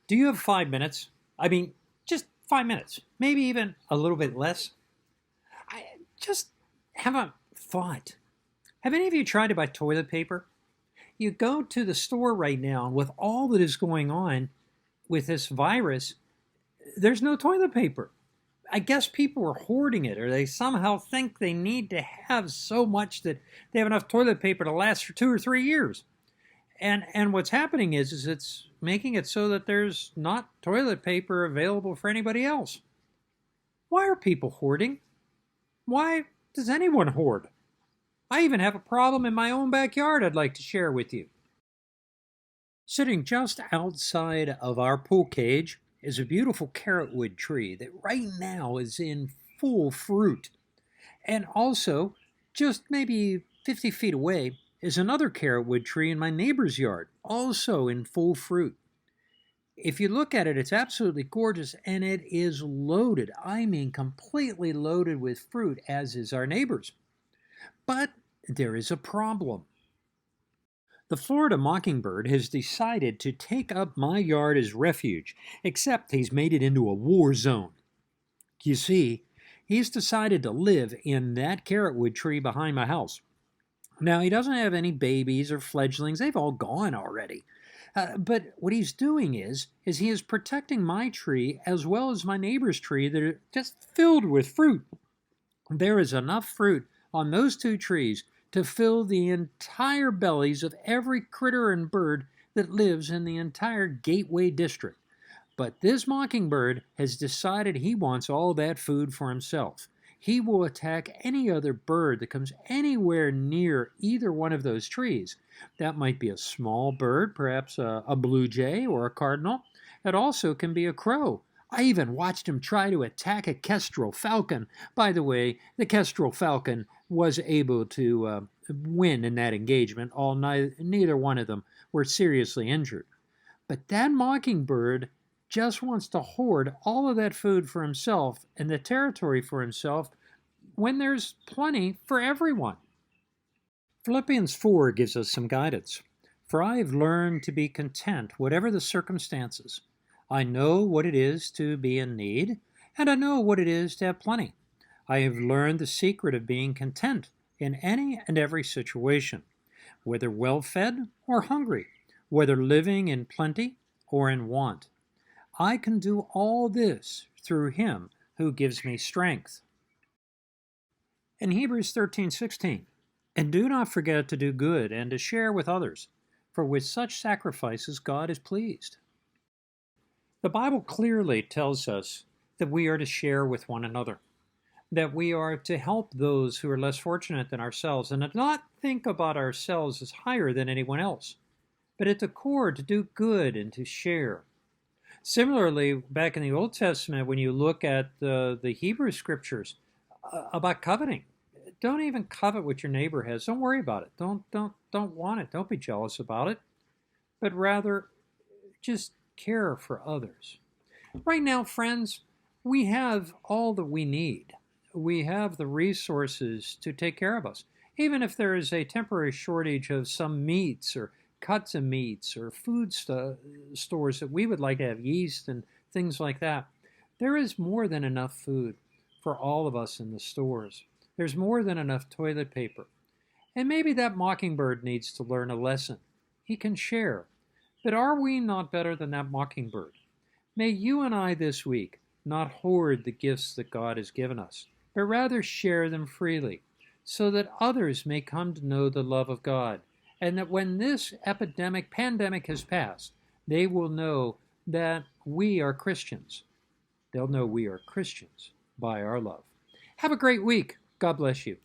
Do you have 5 minutes? I mean, just 5 minutes, maybe even a little bit less. I just have a thought. Have any of you tried to buy toilet paper? You go to the store right now, and with all that is going on with this virus, there's no toilet paper. I guess people are hoarding it, or they somehow think they need to have so much that they have enough toilet paper to last for 2 or 3 years. And what's happening is it's making it so that there's not toilet paper available for anybody else. Why are people hoarding? Why does anyone hoard? I even have a problem in my own backyard I'd like to share with you. Sitting just outside of our pool cage is a beautiful carrotwood tree that right now is in full fruit. And also, just maybe 50 feet away, is another carrotwood tree in my neighbor's yard, also in full fruit. If you look at it, it's absolutely gorgeous, and it is loaded. I mean, completely loaded with fruit, as is our neighbor's. But there is a problem. The Florida mockingbird has decided to take up my yard as refuge, except he's made it into a war zone. You see, he's decided to live in that carrotwood tree behind my house. Now, he doesn't have any babies or fledglings. They've all gone already. But what he's doing is he is protecting my tree as well as my neighbor's tree that are just filled with fruit. There is enough fruit on those two trees to fill the entire bellies of every critter and bird that lives in the entire Gateway District. But this mockingbird has decided he wants all that food for himself. He will attack any other bird that comes anywhere near either one of those trees. That might be a small bird, perhaps a blue jay or a cardinal. It also can be a crow. I even watched him try to attack a kestrel falcon. By the way, the kestrel falcon was able to win in that engagement. Neither one of them were seriously injured. But that mockingbird just wants to hoard all of that food for himself and the territory for himself when there's plenty for everyone. Philippians 4 gives us some guidance. For I have learned to be content, whatever the circumstances. I know what it is to be in need, and I know what it is to have plenty. I have learned the secret of being content in any and every situation, whether well-fed or hungry, whether living in plenty or in want. I can do all this through him who gives me strength. In Hebrews 13:16, and do not forget to do good and to share with others, for with such sacrifices God is pleased. The Bible clearly tells us that we are to share with one another, that we are to help those who are less fortunate than ourselves, and to not think about ourselves as higher than anyone else, but at the core to do good and to share. Similarly, back in the Old Testament, when you look at the Hebrew scriptures about coveting, don't even covet what your neighbor has. Don't worry about it. Don't want it. Don't be jealous about it. But rather, just care for others. Right now, friends, we have all that we need. We have the resources to take care of us. Even if there is a temporary shortage of some meats or cuts of meats or food stores that we would like to have, yeast and things like that, there is more than enough food for all of us in the stores. There's more than enough toilet paper. And maybe that mockingbird needs to learn a lesson. He can share. But are we not better than that mockingbird? May you and I this week not hoard the gifts that God has given us, but rather share them freely, so that others may come to know the love of God, and that when this pandemic has passed, they will know that we are Christians. They'll know we are Christians by our love. Have a great week. God bless you.